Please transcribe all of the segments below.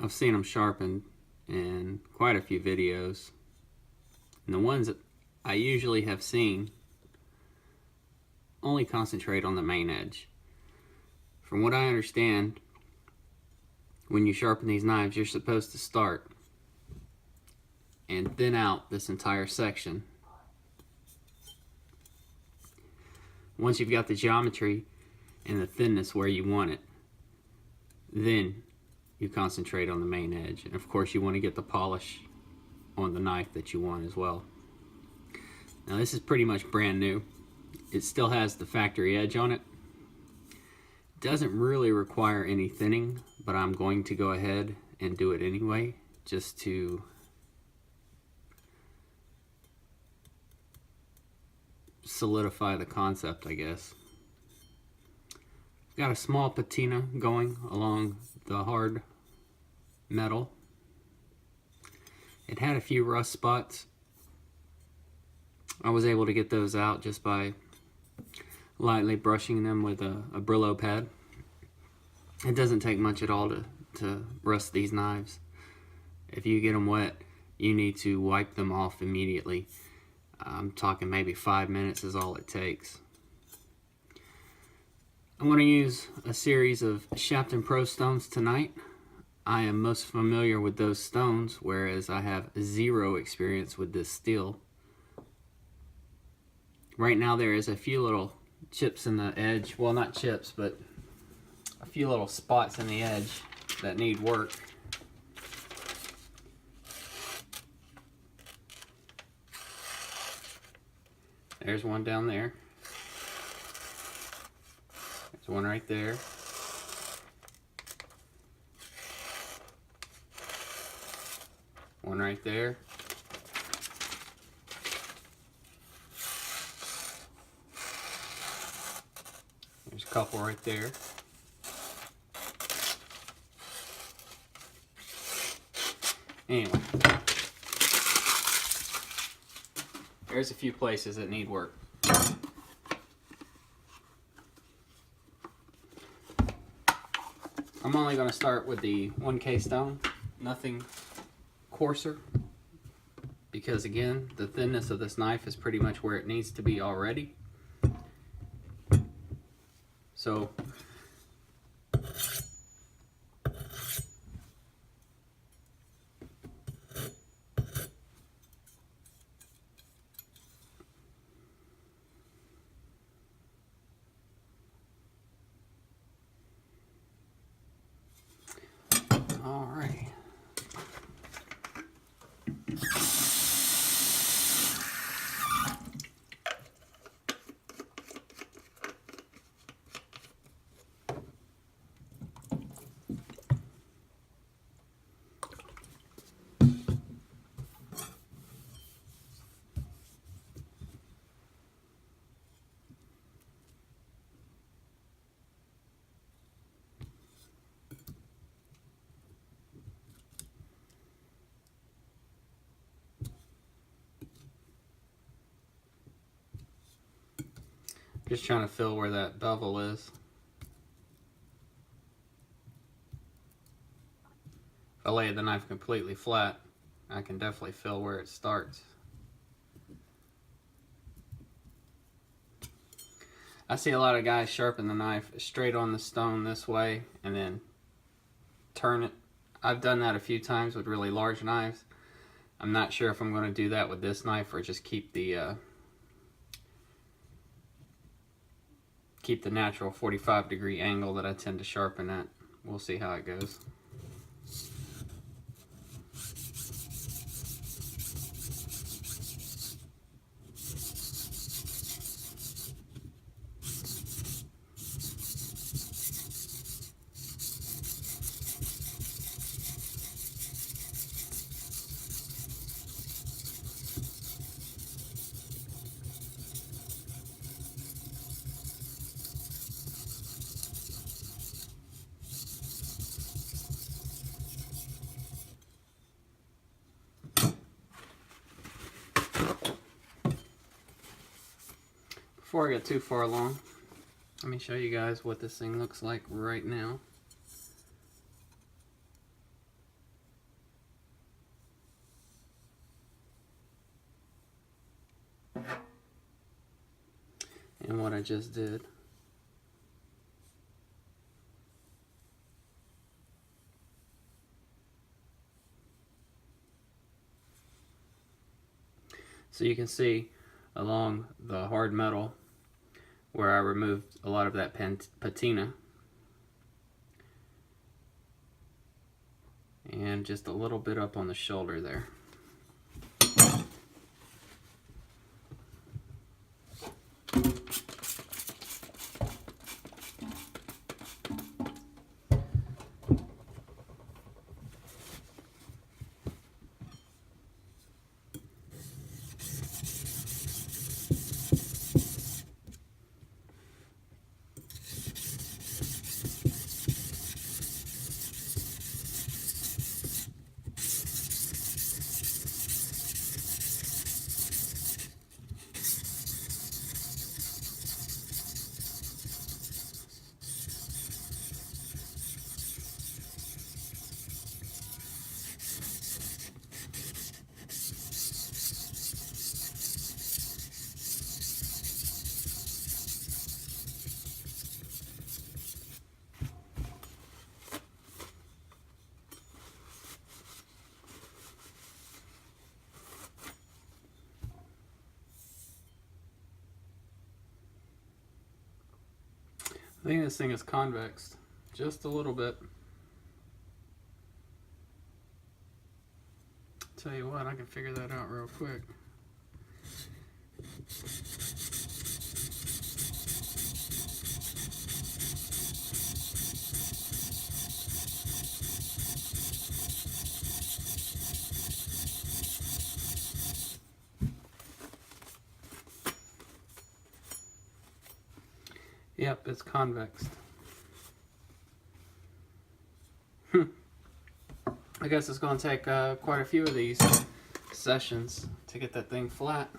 I've seen them sharpened in quite a few videos. And the ones that I usually have seen only concentrate on the main edge. From what I understand, when you sharpen these knives, you're supposed to start and thin out this entire section. Once you've got the geometry and the thinness where you want it, then you concentrate on the main edge. And of course you want to get the polish on the knife that you want as well. Now this is pretty much brand new. It still has the factory edge on it. Doesn't really require any thinning, but I'm going to go ahead and do it anyway, just to solidify the concept, I guess. Got a small patina going along the hard metal. It had a few rust spots. I was able to get those out just by lightly brushing them with a Brillo pad. It doesn't take much at all to rust these knives. If you get them wet, you need to wipe them off immediately. I'm talking maybe 5 minutes is all it takes. I'm going to use a series of Shapton Pro stones tonight. I am most familiar with those stones, whereas I have zero experience with this steel. Right now there is a few little chips in the edge. Well, not chips, but a few little spots in the edge that need work. There's one down there. There's one right there. One right there. There's a couple right there. Anyway, there's a few places that need work. I'm only going to start with the 1K stone, nothing coarser, because again, the thinness of this knife is pretty much where it needs to be already. So all right. Just trying to feel where that bevel is. If I lay the knife completely flat, I can definitely feel where it starts. I see a lot of guys sharpen the knife straight on the stone this way and then turn it. I've done that a few times with really large knives. I'm not sure if I'm going to do that with this knife or just keep the natural 45-degree angle that I tend to sharpen at. We'll see how it goes. Before I get too far along, let me show you guys what this thing looks like right now. in what I just did. So you can see along the hard metal where I removed a lot of that patina, and just a little bit up on the shoulder there. I think this thing is convex, just a little bit. Tell you what, I can figure that out real quick. Yep, it's convex. I guess it's going to take quite a few of these sessions to get that thing flat.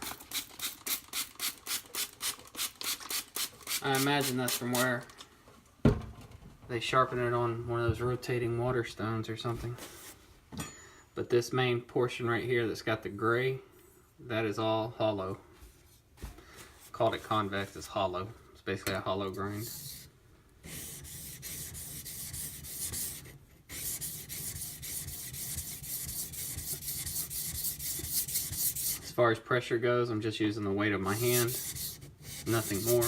I imagine that's from where they sharpen it on one of those rotating water stones or something. But this main portion right here that's got the gray, that is all hollow. Called it convex, it's hollow. It's basically a hollow grind. As far as pressure goes, I'm just using the weight of my hand, nothing more.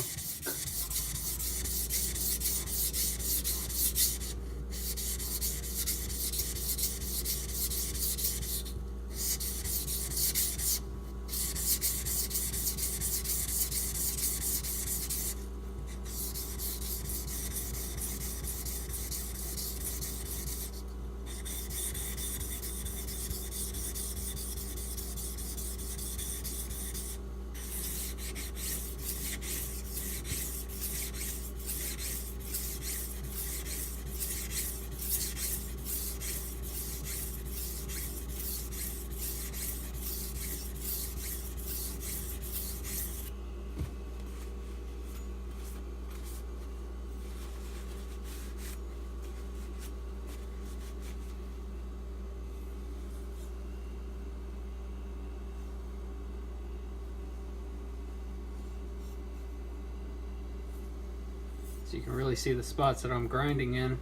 So you can really see the spots that I'm grinding in.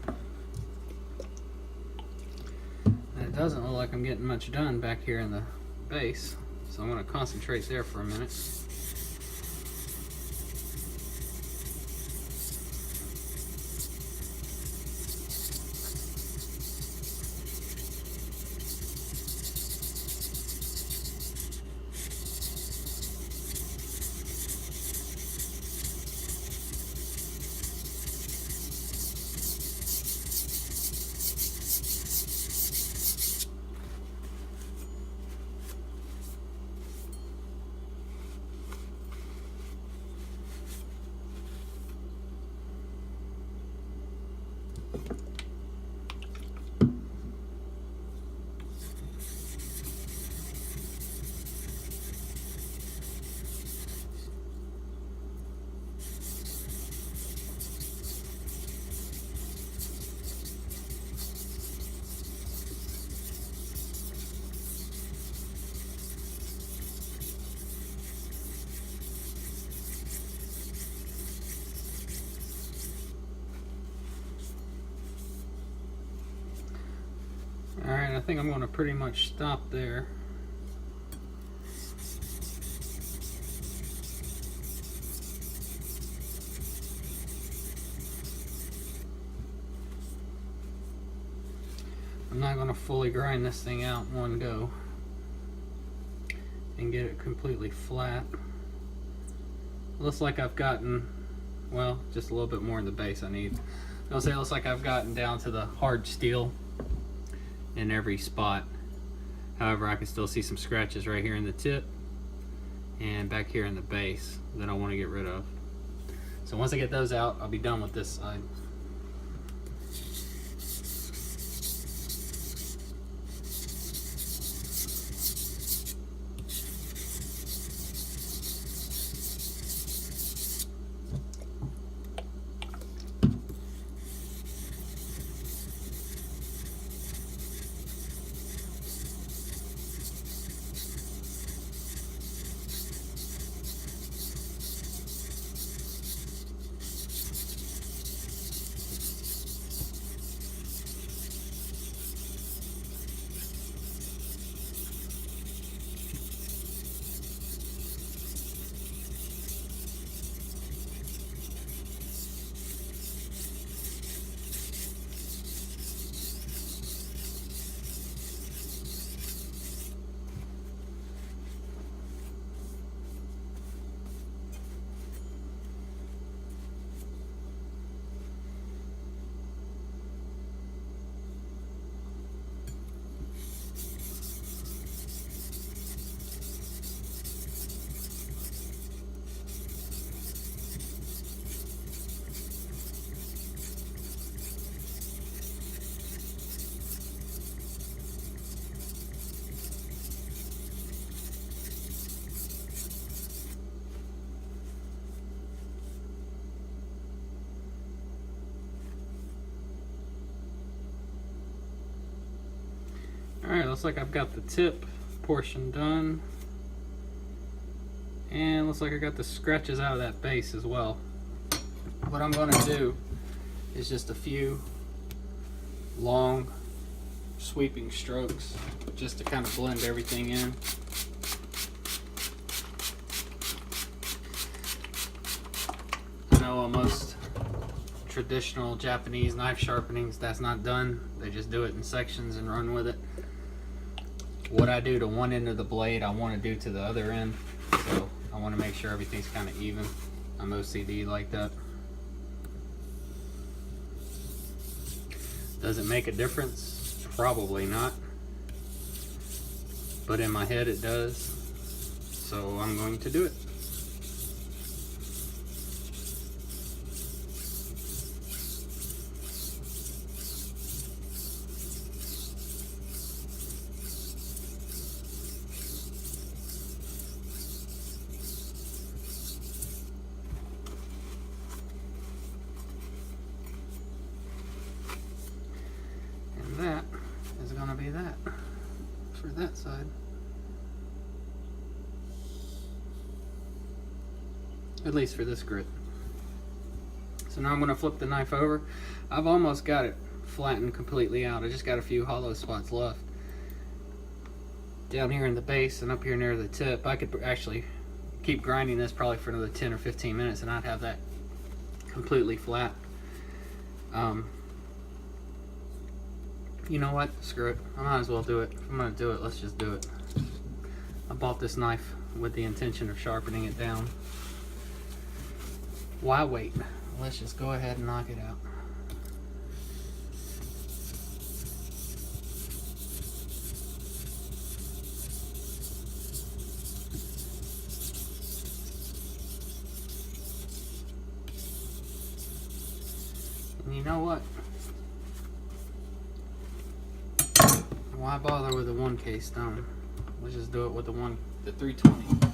And it doesn't look like I'm getting much done back here in the base, so I'm going to concentrate there for a minute. think I'm going to pretty much stop there. I'm not going to fully grind this thing out in one go and get it completely flat. Looks like I've gotten, well, just a little bit more in the base I need. I'll say it looks like I've gotten down to the hard steel in every spot. However, I can still see some scratches right here in the tip and back here in the base that I want to get rid of. So once I get those out, I'll be done with this side. Alright, looks like I've got the tip portion done. And looks like I got the scratches out of that base as well. What I'm going to do is just a few long sweeping strokes just to kind of blend everything in. I know most traditional Japanese knife sharpenings, that's not done. They just do it in sections and run with it. What I do to one end of the blade, I want to do to the other end. So I want to make sure everything's kind of even. I'm OCD like that. Does it make a difference? Probably not. But in my head it does. So I'm going to do it. That is going to be that for that side. At least for this grit. So now I'm going to flip the knife over. I've almost got it flattened completely out. I just got a few hollow spots left. Down here in the base and up here near the tip. I could actually keep grinding this probably for another 10 or 15 minutes and I'd have that completely flat. You know what? Screw it. I might as well do it. If I'm going to do it, let's just do it. I bought this knife with the intention of sharpening it down. Why wait? Let's just go ahead and knock it out. And you know what? Why bother with the 1K stone? Let's just do it with the 320.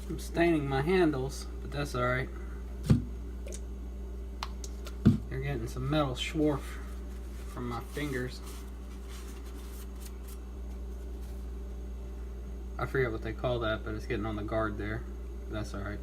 I'm staining my handles, but that's alright. You're getting some metal schwarf from my fingers. I forget what they call that, but it's getting on the guard there. That's alright.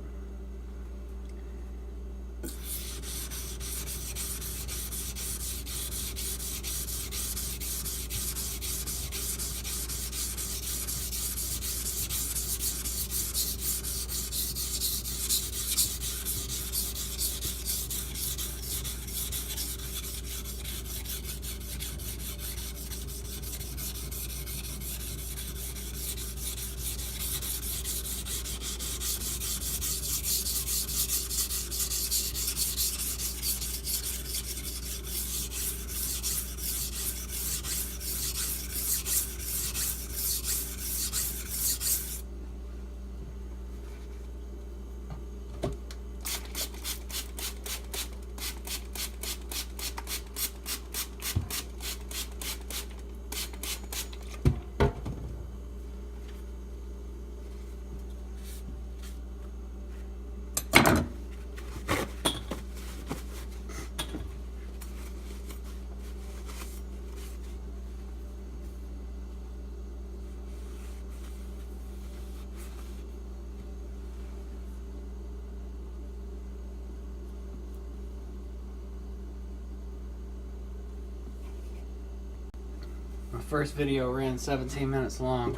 My first video ran 17 minutes long.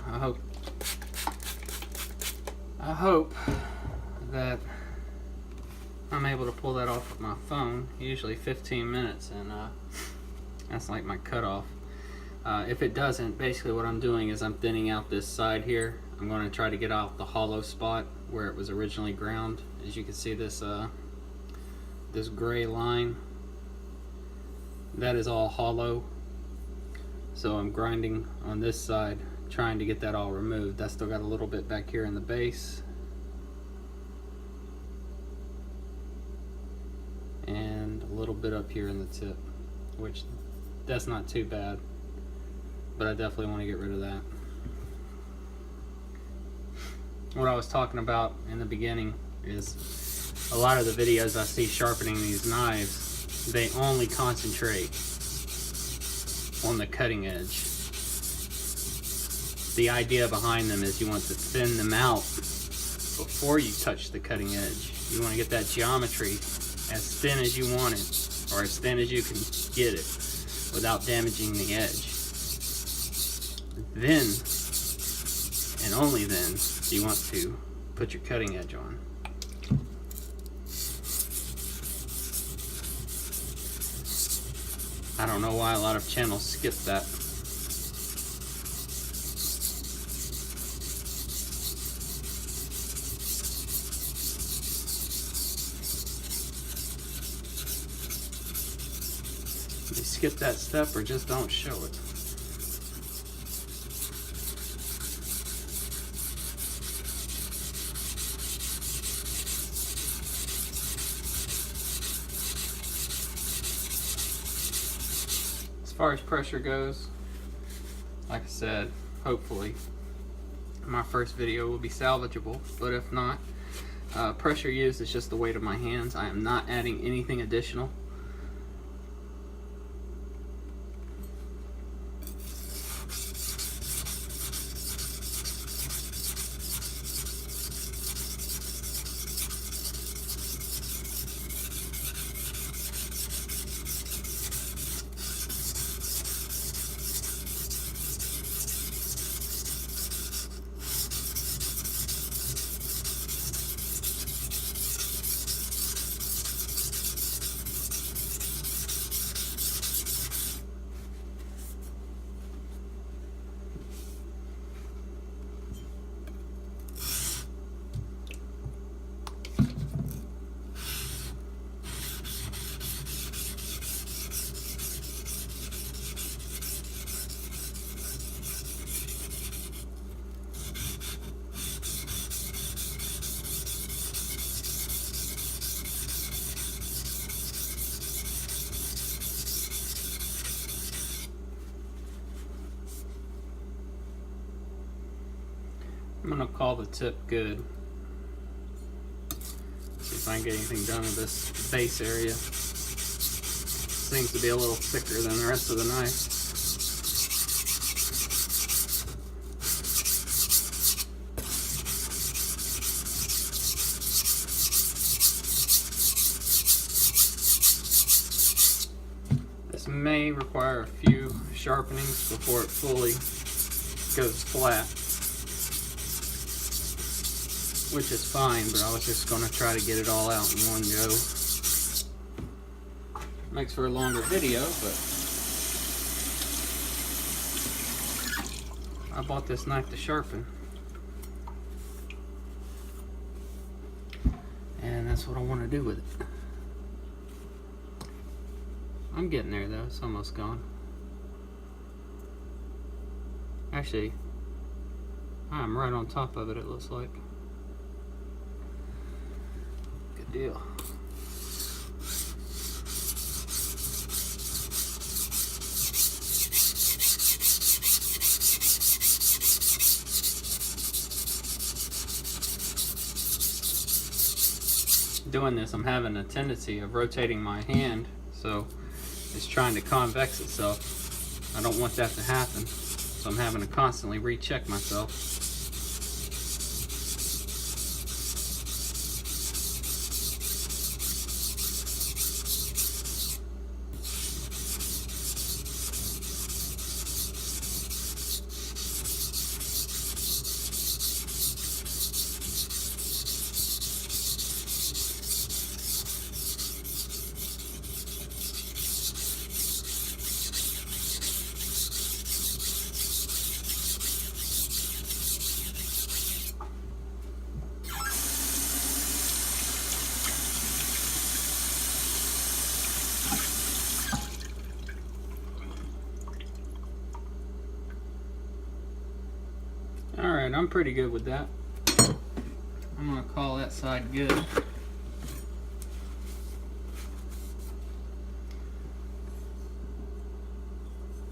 I hope that I'm able to pull that off with my phone. Usually 15 minutes, and that's like my cutoff. If it doesn't, basically what I'm doing is I'm thinning out this side here. I'm going to try to get out the hollow spot where it was originally ground. As you can see, this this gray line, that is all hollow. So I'm grinding on this side, trying to get that all removed. That's still got a little bit back here in the base. And a little bit up here in the tip, which that's not too bad, but I definitely want to get rid of that. What I was talking about in the beginning is a lot of the videos I see sharpening these knives, they only concentrate on the cutting edge. The idea behind them is you want to thin them out before you touch the cutting edge. You want to get that geometry as thin as you want it, or as thin as you can get it without damaging the edge. Then, and only then, do you want to put your cutting edge on. I don't know why a lot of channels skip that. They skip that step or just don't show it. As far as pressure goes, like I said, hopefully my first video will be salvageable, but if not, pressure used is just the weight of my hands. I am not adding anything additional. I'm gonna call the tip good. if I can get anything done with this base area. Seems to be a little thicker than the rest of the knife. This may require a few sharpenings before it fully goes flat, which is fine, but I was just going to try to get it all out in one go. Makes for a longer video, but I bought this knife to sharpen, and that's what I want to do with it. I'm getting there though, it's almost gone. Actually, I'm right on top of it, it looks like. Good deal. Doing this, I'm having a tendency of rotating my hand, so it's trying to convex itself. I don't want that to happen, so I'm having to constantly recheck myself. Alright, I'm pretty good with that. I'm going to call that side good.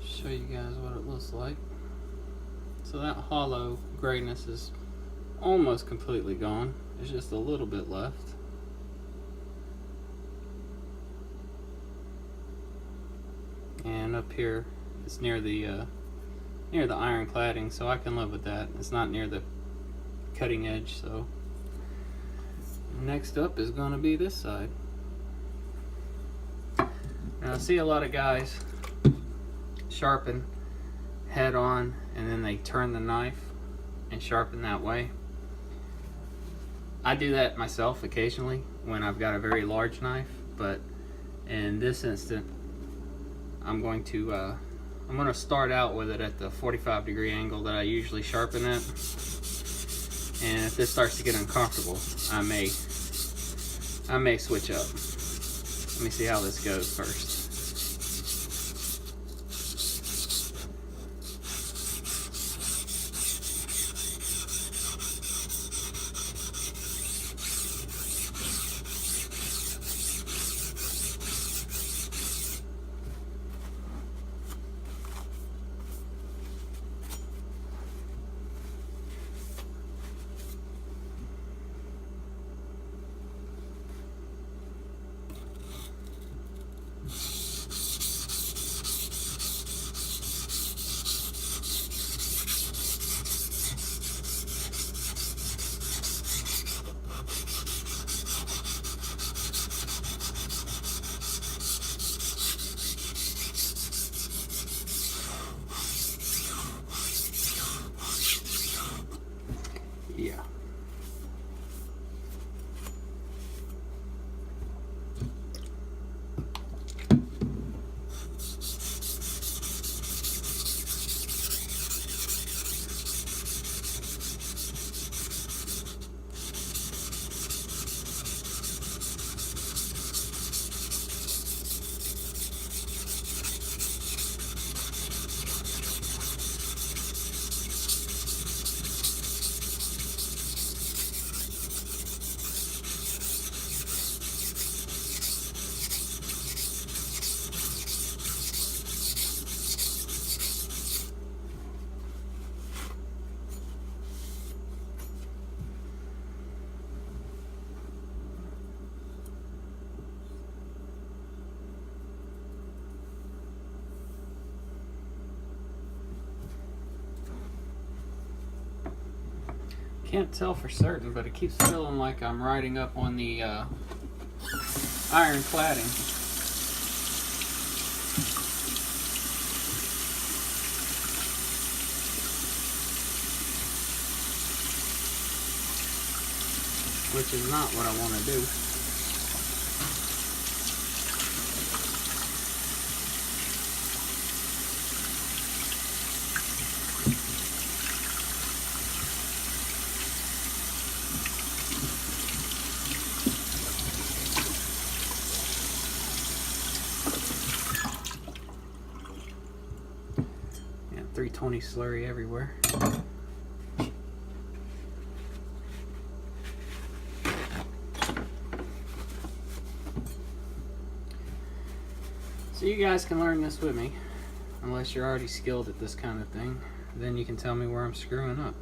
Show you guys what it looks like. So that hollow grayness is almost completely gone. There's just a little bit left. And up here, it's near the iron cladding, so I can live with that. It's not near the cutting edge, so next up is going to be this side. Now I see a lot of guys sharpen head on and then they turn the knife and sharpen that way. I do that myself occasionally when I've got a very large knife, but in this instant I'm going to start out with it at the 45-degree angle that I usually sharpen at. And if this starts to get uncomfortable, I may switch up. Let me see how this goes first. Can't tell for certain, but it keeps feeling like I'm riding up on the iron cladding. Which is not what I want to do. Yeah, 320 slurry everywhere. So you guys can learn this with me, unless you're already skilled at this kind of thing. Then you can tell me where I'm screwing up.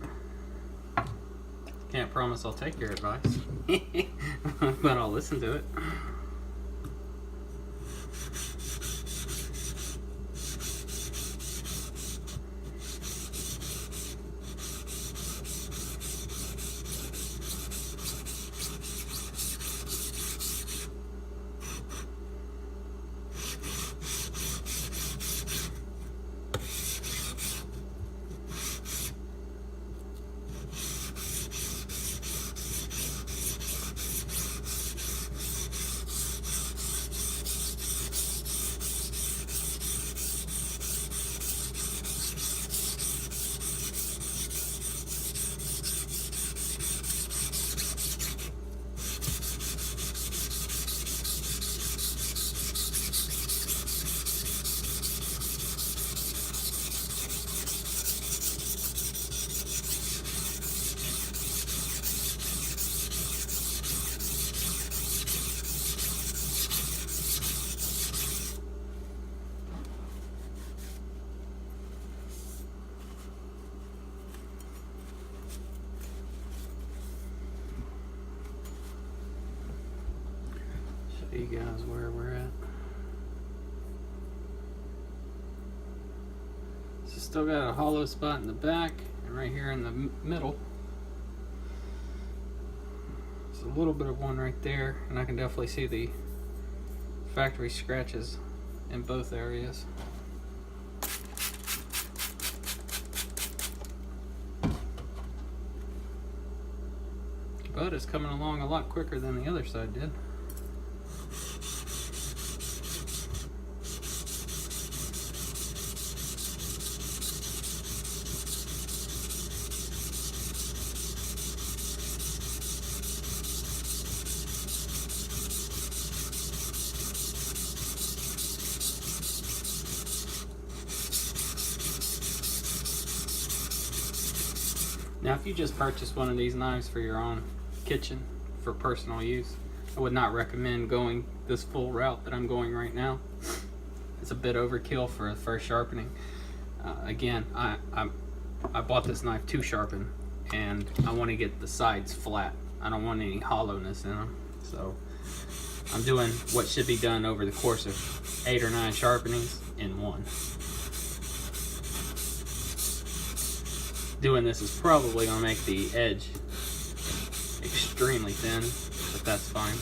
Can't promise I'll take your advice, but I'll listen to it. Show you guys where we're at. So still got a hollow spot in the back and right here in the middle. There's a little bit of one right there, and I can definitely see the factory scratches in both areas. But it's coming along a lot quicker than the other side did. Now, if you just purchased one of these knives for your own kitchen for personal use, I would not recommend going this full route that I'm going right now. It's a bit overkill for a first sharpening. Again, I bought this knife to sharpen, and I want to get the sides flat. I don't want any hollowness in them. So I'm doing what should be done over the course of 8 or 9 sharpenings in one. Doing this is probably going to make the edge extremely thin, but that's fine.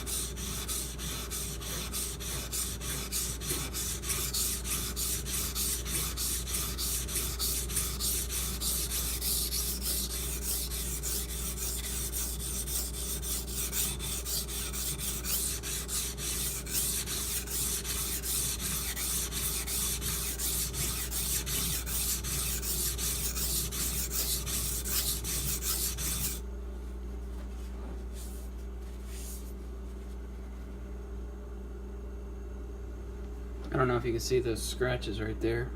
I don't know if you can see those scratches right there.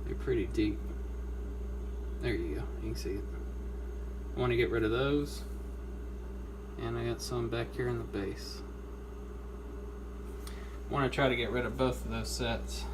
They're pretty deep. There you go, you can see it. I want to get rid of those. And I got some back here in the base. I want to try to get rid of both of those sets.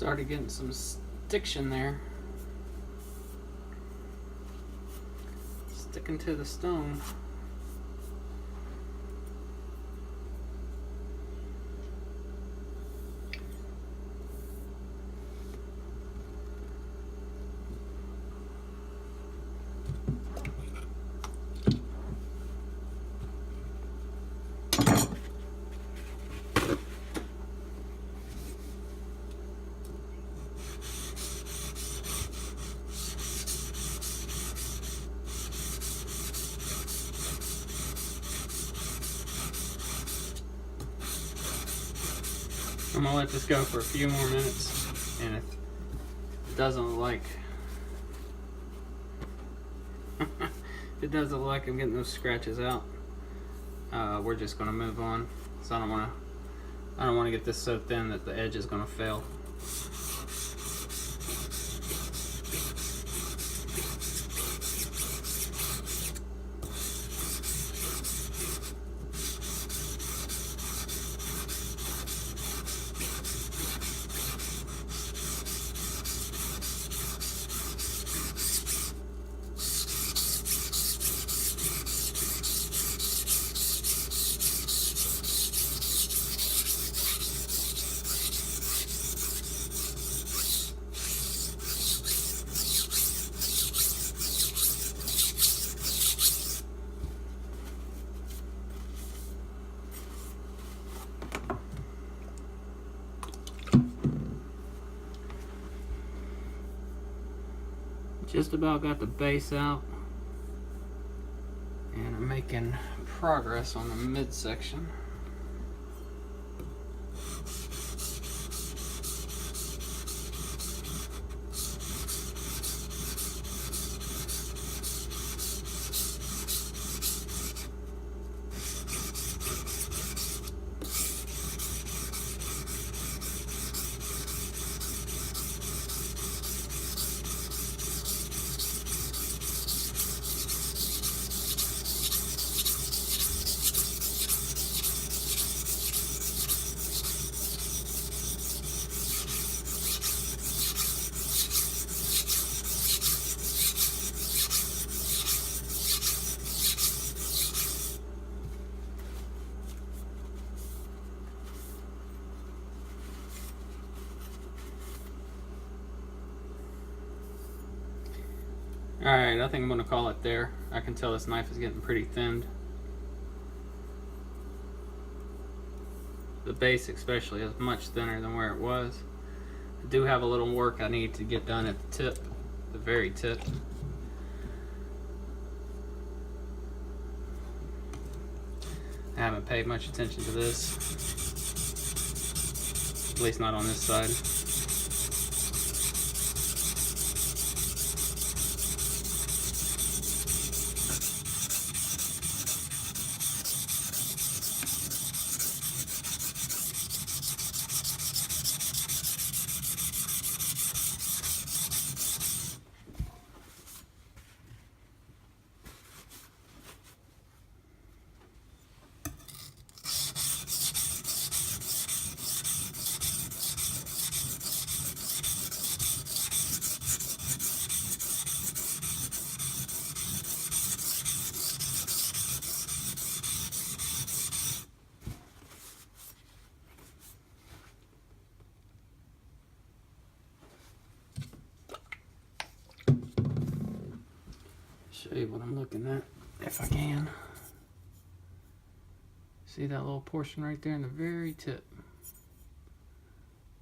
Started getting some stiction there. Sticking to the stone. I'm gonna let this go for a few more minutes, and if it doesn't look like if it doesn't look like I'm getting those scratches out, we're just gonna move on. So I don't want to get this so thin that the edge is gonna fail. Just about got the base out, and I'm making progress on the midsection. Alright, I think I'm going to call it there. I can tell this knife is getting pretty thinned. The base especially is much thinner than where it was. I do have a little work I need to get done at the tip, the very tip. I haven't paid much attention to this, at least not on this side. Show you what I'm looking at, if I can. See that little portion right there in the very tip?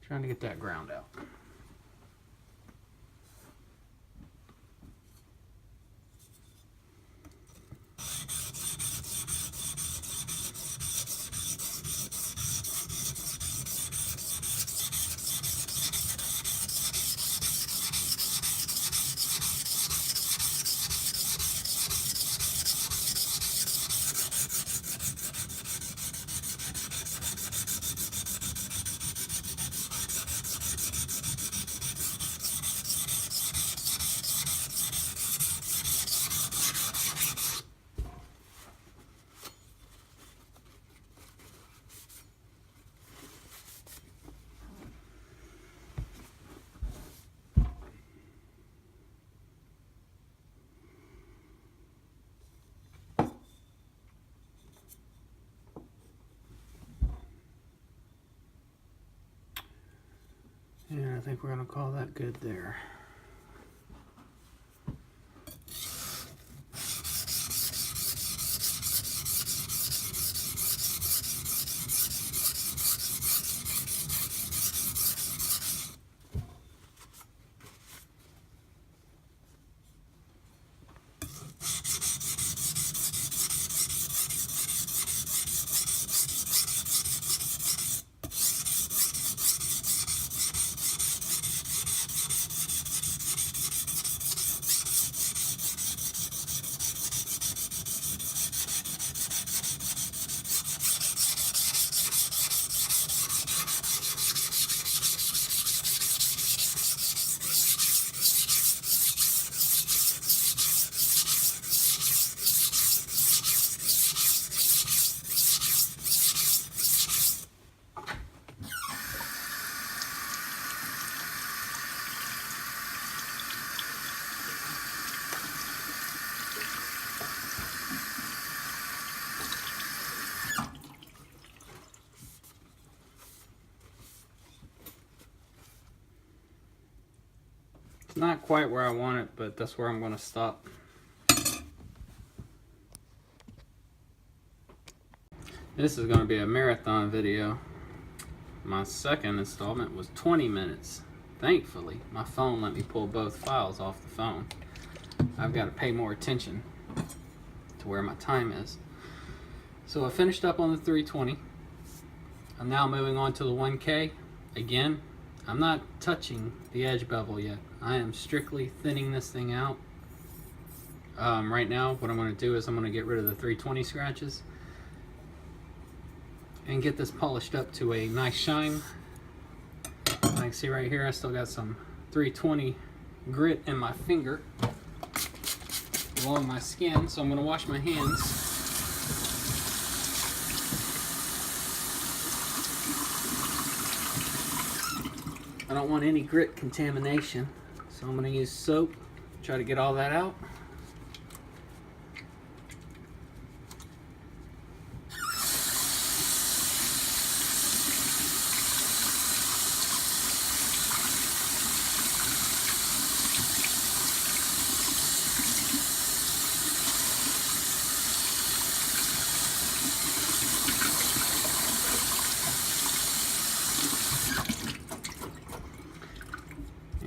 Trying to get that ground out. I think we're going to call that good there. Not quite where I want it, but that's where I'm going to stop. This is going to be a marathon video. My second installment was 20 minutes. Thankfully, my phone let me pull both files off the phone. I've got to pay more attention to where my time is. So I finished up on the 320. I'm now moving on to the 1K. Again, I'm not touching the edge bevel yet. I am strictly thinning this thing out. Right now, what I'm going to do is I'm going to get rid of the 320 scratches and get this polished up to a nice shine. You can see right here, I still got some 320 grit in my finger along my skin, so I'm going to wash my hands. I don't want any grit contamination, so I'm going to use soap, try to get all that out.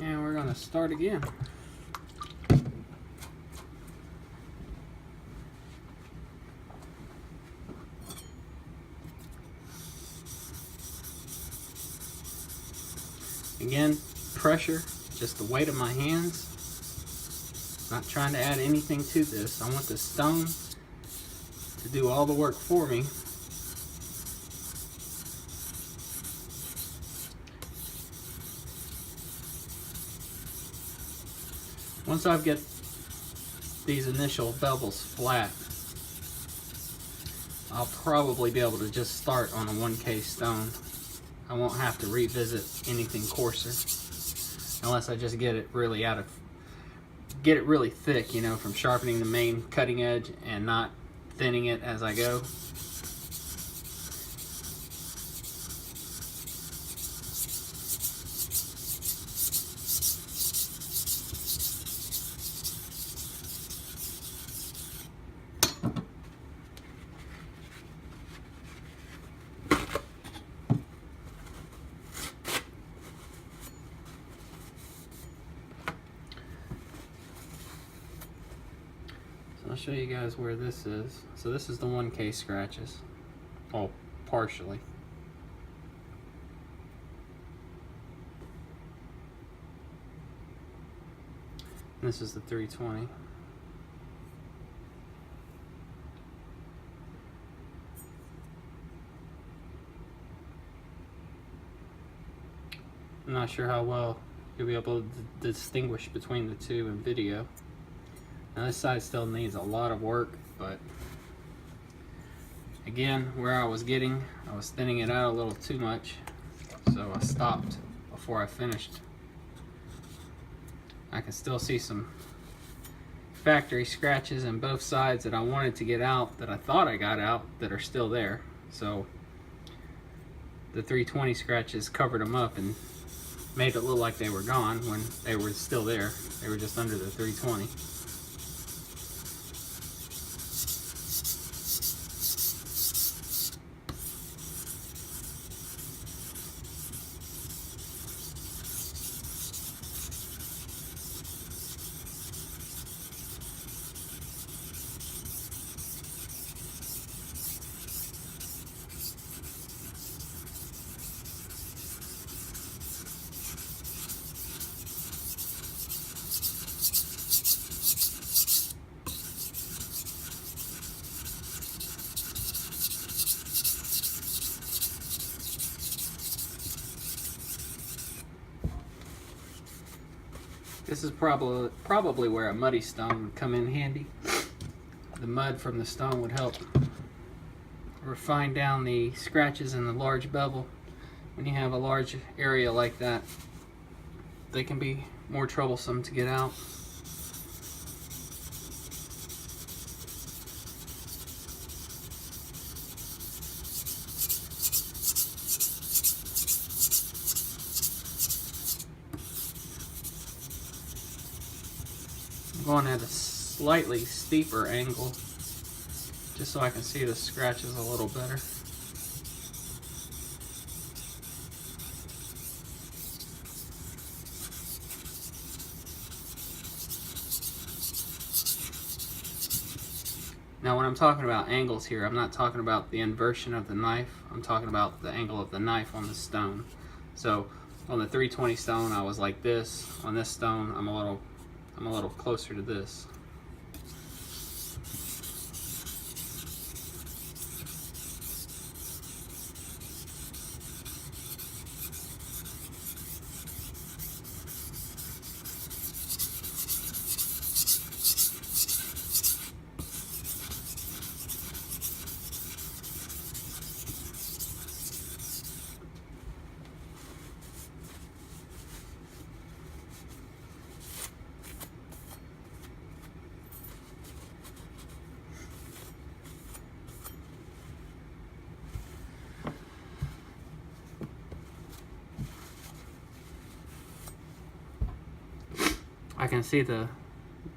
And we're going to start again. Again, pressure, just the weight of my hands. Not trying to add anything to this. I want the stone to do all the work for me. Once I get these initial bevels flat, I'll probably be able to just start on a 1K stone. I won't have to revisit anything coarser unless I just get it really really thick, you know, from sharpening the main cutting edge and not thinning it as I go. I'll show you guys where this is. So this is the 1K scratches. Oh, partially. And this is the 320. I'm not sure how well you'll be able to distinguish between the two in video. Now this side still needs a lot of work, but again, where I was thinning it out a little too much, so I stopped before I finished. I can still see some factory scratches in both sides that I wanted to get out, that I thought I got out, that are still there. So the 320 scratches covered them up and made it look like they were gone when they were still there. They were just under the 320. This is probably where a muddy stone would come in handy. The mud from the stone would help refine down the scratches in the large bevel. When you have a large area like that, they can be more troublesome to get out. I'm going at a slightly steeper angle just so I can see the scratches a little better. Now when I'm talking about angles here, I'm not talking about the inversion of the knife, I'm talking about the angle of the knife on the stone. So on the 320 stone I was like this, on this stone I'm a little closer to this. I can see the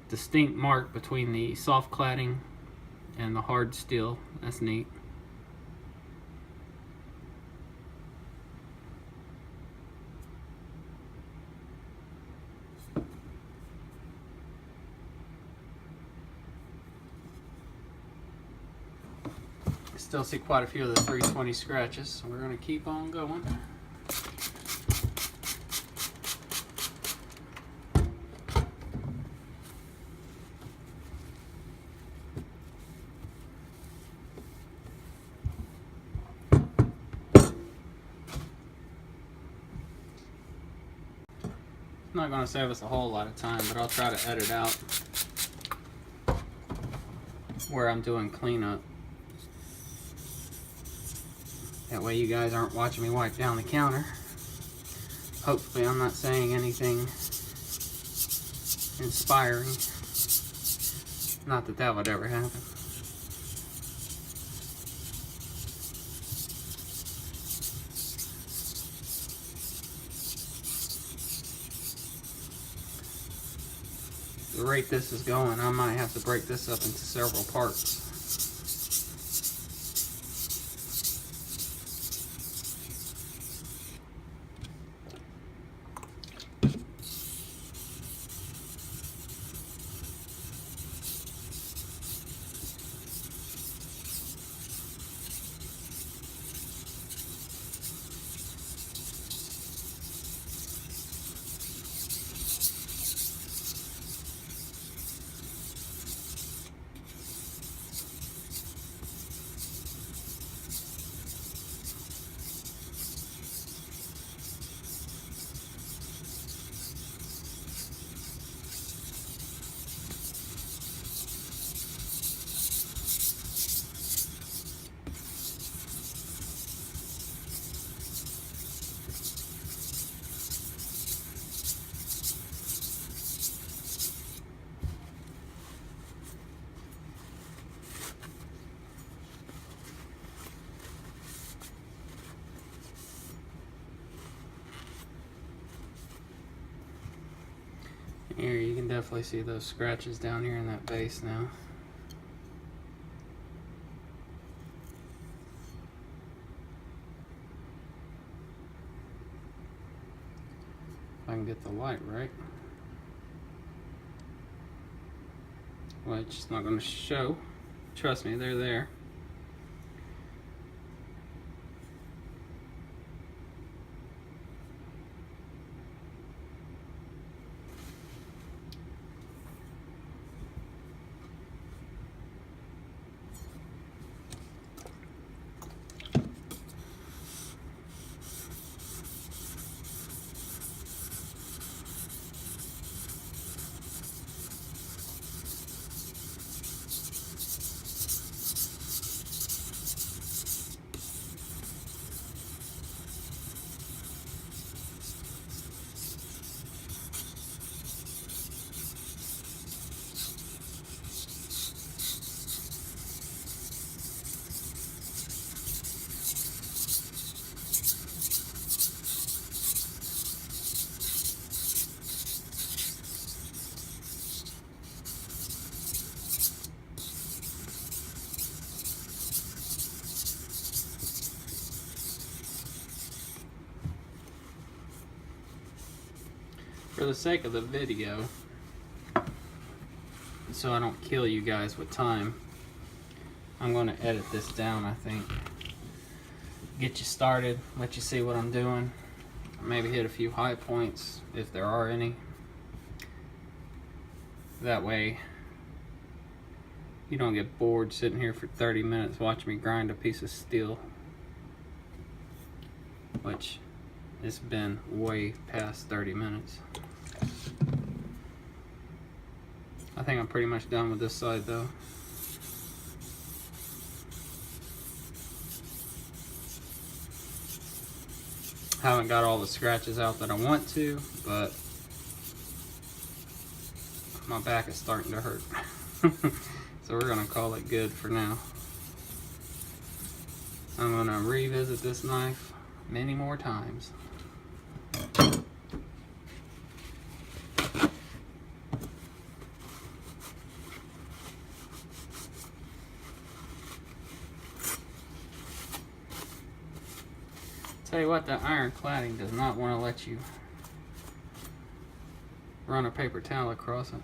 distinct mark between the soft cladding and the hard steel. That's neat. Still see quite a few of the 320 scratches, so we're going to keep on going. Not going to save us a whole lot of time, but I'll try to edit out where I'm doing cleanup. That way you guys aren't watching me wipe down the counter. Hopefully I'm not saying anything inspiring. Not that that would ever happen. The rate this is going, I might have to break this up into several parts. Here you can definitely see those scratches down here in that base now. If I can get the light right. Which it's not going to show. Trust me, they're there. For the sake of the video, so I don't kill you guys with time, I'm going to edit this down, I think. Get you started, let you see what I'm doing. Maybe hit a few high points, if there are any. That way, you don't get bored sitting here for 30 minutes watching me grind a piece of steel. Which, it's been way past 30 minutes. I think I'm pretty much done with this side though. Haven't got all the scratches out that I want to, but my back is starting to hurt. So we're gonna call it good for now. I'm gonna revisit this knife many more times. Tell you what, that iron cladding does not want to let you run a paper towel across it.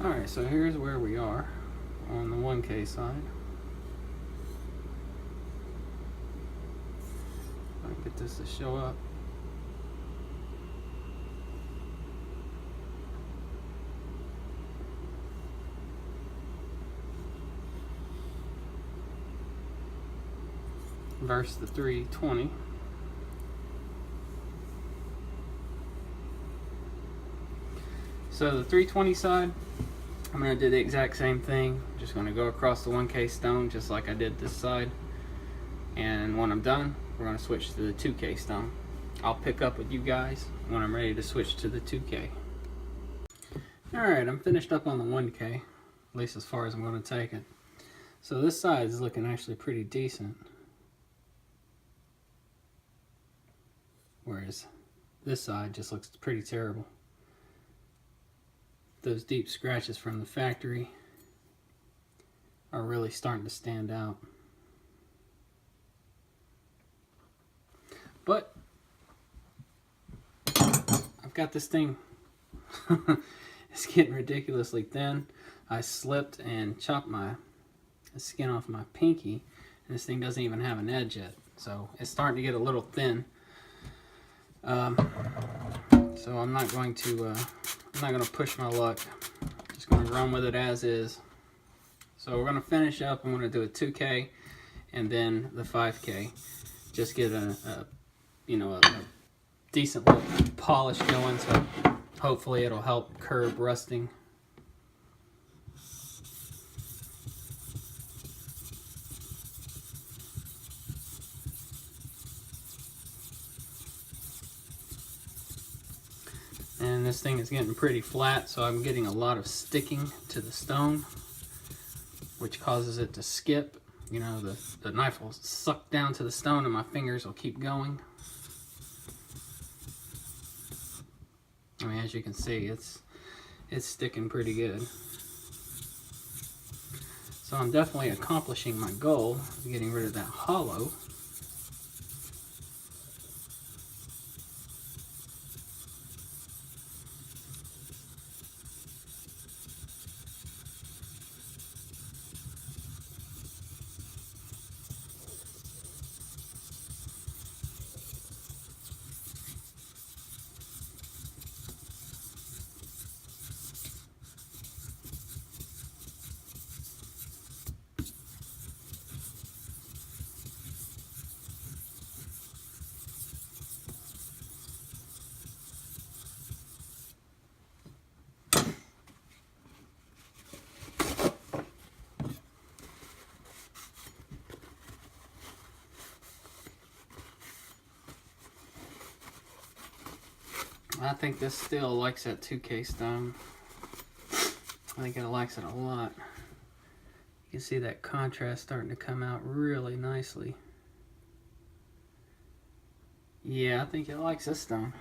Alright, so here's where we are on the 1K side. If I can get this to show up. Versus the 320. So the 320 side, I'm going to do the exact same thing. Just going to go across the 1K stone just like I did this side. And when I'm done, we're going to switch to the 2K stone. I'll pick up with you guys when I'm ready to switch to the 2K. Alright, I'm finished up on the 1K, at least as far as I'm going to take it. So this side is looking actually pretty decent. Whereas this side just looks pretty terrible. Those deep scratches from the factory are really starting to stand out. But I've got this thing. It's getting ridiculously thin. I slipped and chopped my skin off my pinky, and this thing doesn't even have an edge yet. So it's starting to get a little thin. So I'm not going to push my luck. I'm just going to run with it as is. So we're going to finish up. I'm going to do a 2K and then the 5K. Just get a decent little polish going, so hopefully it'll help curb rusting. And this thing is getting pretty flat, so I'm getting a lot of sticking to the stone, which causes it to skip. You know, the knife will suck down to the stone and my fingers will keep going. I mean, as you can see, it's sticking pretty good. So I'm definitely accomplishing my goal of getting rid of that hollow. I think this still likes that 2K stone. I think it likes it a lot. You can see that contrast starting to come out really nicely. Yeah, I think it likes this stone.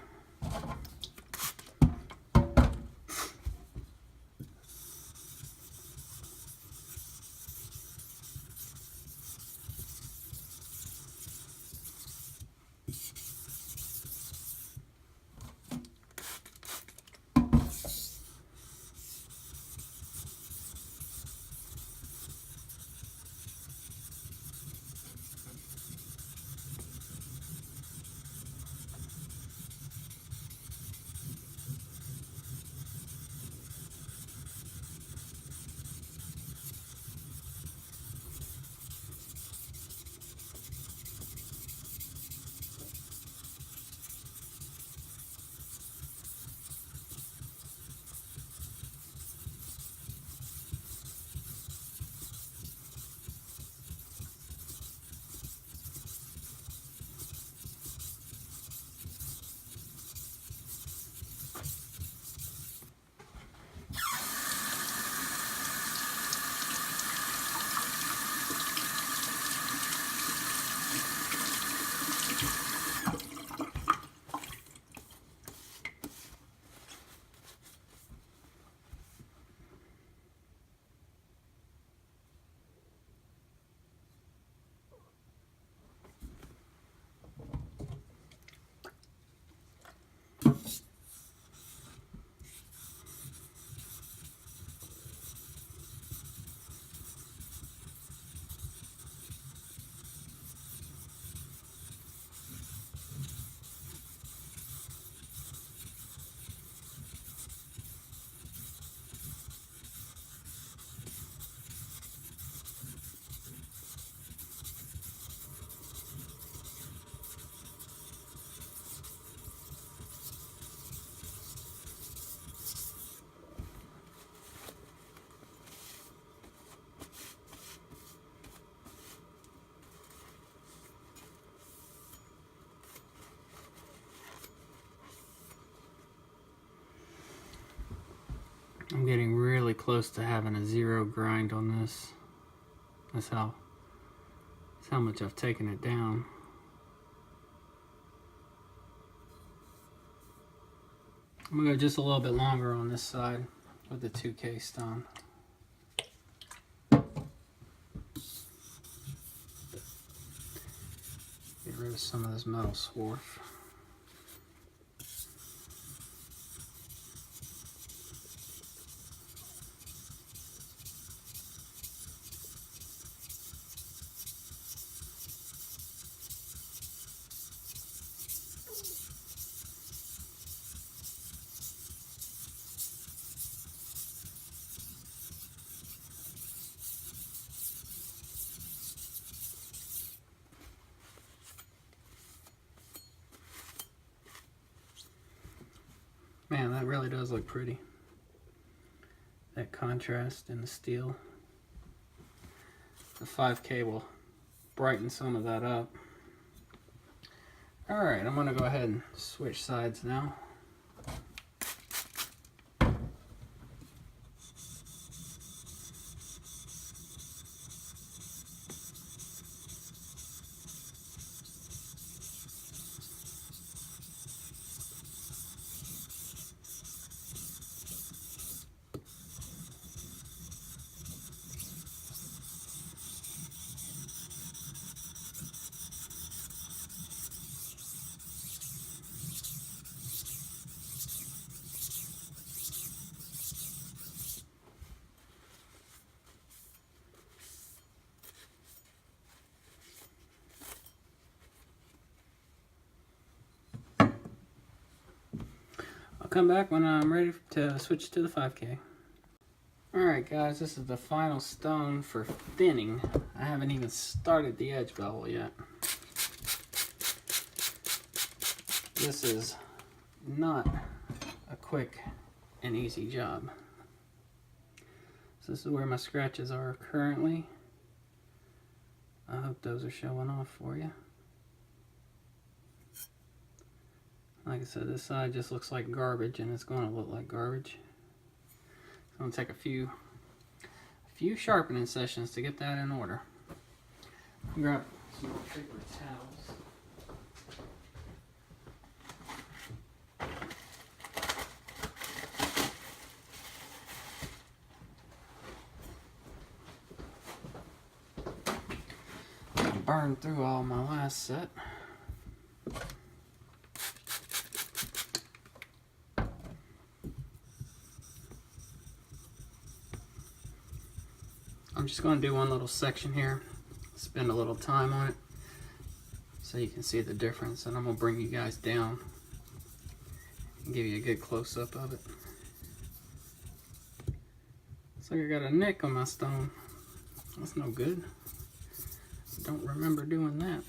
I'm getting really close to having a 0 grind on this. That's how much I've taken it down. I'm gonna go just a little bit longer on this side with the 2K stone. Get rid of some of this metal swarf. really does look pretty. That contrast in the steel. The 5K will brighten some of that up. Alright, I'm going to go ahead and switch sides now. I'll come back when I'm ready to switch to the 5K. Alright guys, this is the final stone for thinning. I haven't even started the edge bevel yet. This is not a quick and easy job. So this is where my scratches are currently. I hope those are showing off for you. Like I said, this side just looks like garbage, and it's going to look like garbage. So I'm going to take a few sharpening sessions to get that in order. Grab some paper towels. I burned through all my last set. I'm just going to do one little section here, spend a little time on it so you can see the difference, and I'm going to bring you guys down and give you a good close-up of it. Looks like I got a nick on my stone. That's no good. Don't remember doing that.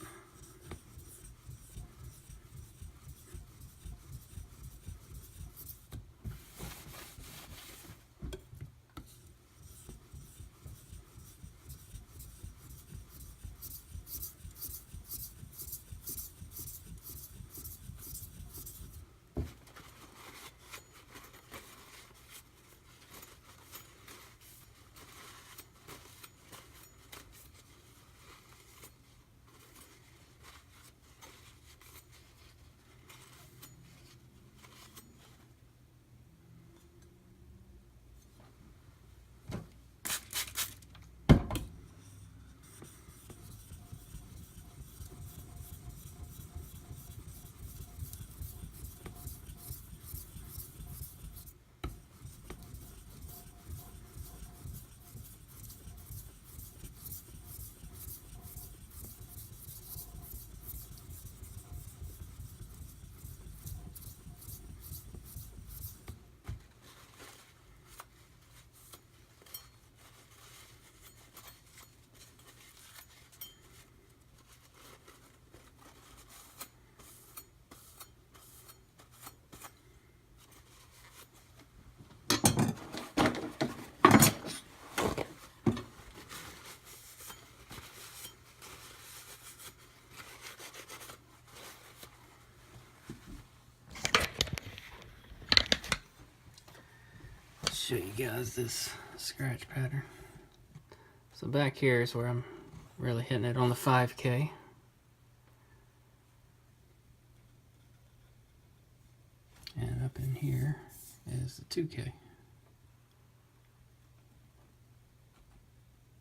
Show you guys this scratch pattern. So back here is where I'm really hitting it on the 5K. And up in here is the 2K.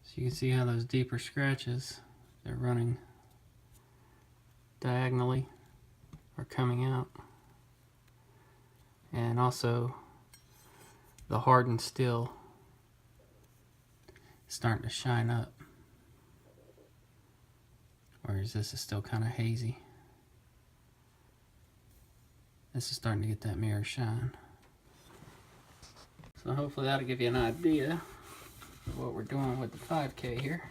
So you can see how those deeper scratches, they're running diagonally or coming out. And also the hardened steel is starting to shine up, whereas this is still kind of hazy. This is starting to get that mirror shine. So hopefully that'll give you an idea of what we're doing with the 5K here.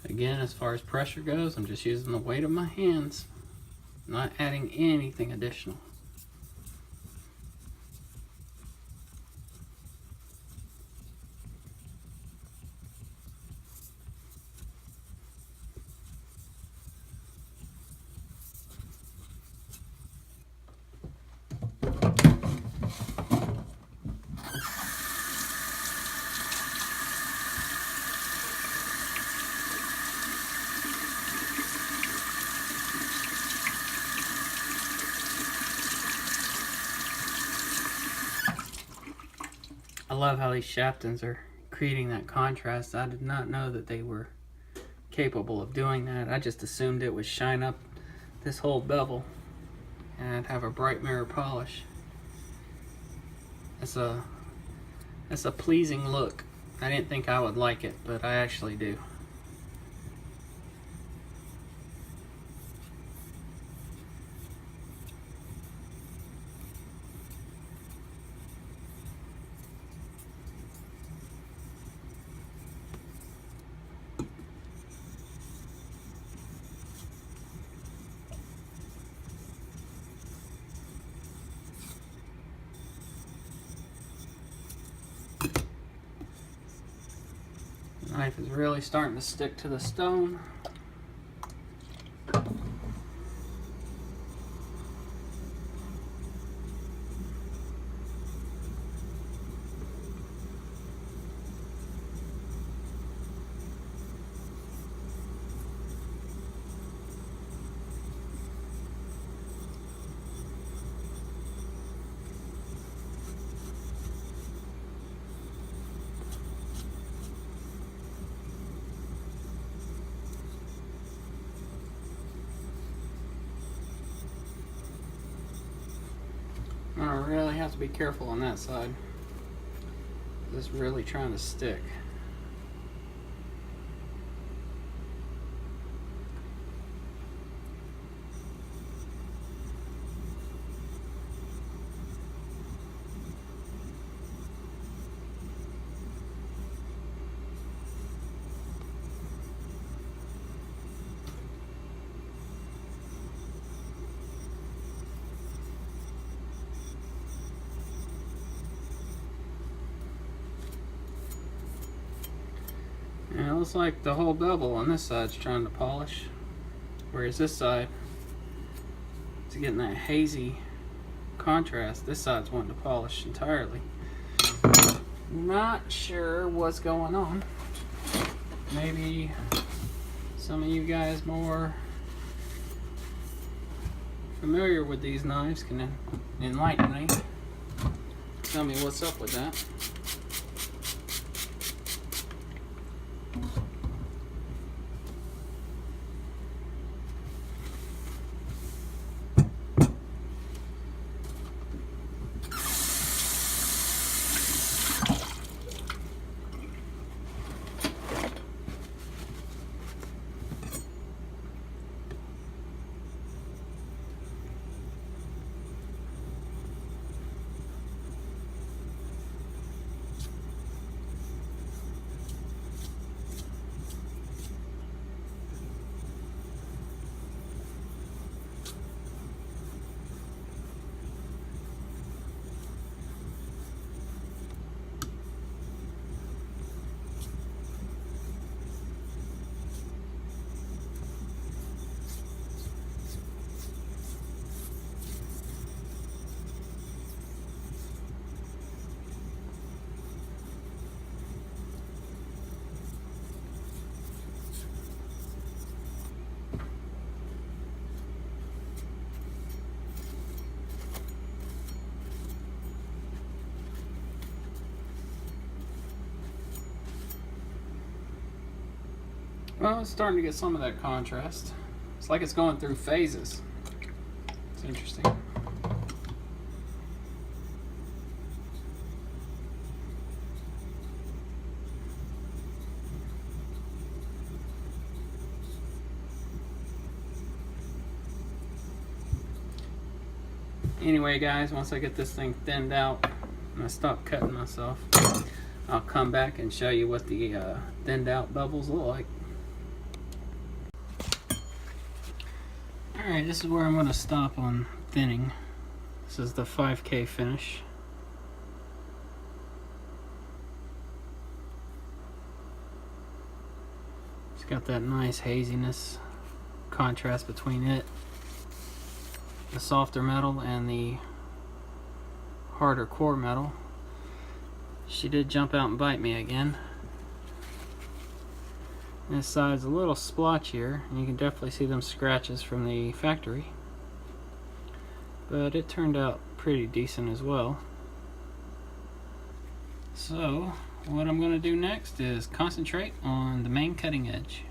Again, as far as pressure goes, I'm just using the weight of my hands, not adding anything additional. I love how these Shaptons are creating that contrast. I did not know that they were capable of doing that. I just assumed it would shine up this whole bevel and I'd have a bright mirror polish. It's a pleasing look. I didn't think I would like it, but I actually do. The knife is really starting to stick to the stone. I really have to be careful on that side. This is really trying to stick. And it looks like the whole bevel on this side's trying to polish, whereas this side is getting that hazy contrast. This side's wanting to polish entirely. Not sure what's going on. Maybe some of you guys more familiar with these knives can enlighten me. Tell me what's up with that. Well, it's starting to get some of that contrast. It's like it's going through phases. It's interesting. Anyway, guys, once I get this thing thinned out and I stop cutting myself, I'll come back and show you what the thinned out bubbles look like. Alright, this is where I'm going to stop on thinning. This is the 5K finish. It's got that nice haziness contrast between it, the softer metal, and the harder core metal. She did jump out and bite me again. This side's a little splotchier, and you can definitely see them scratches from the factory, but it turned out pretty decent as well. So what I'm going to do next is concentrate on the main cutting edge.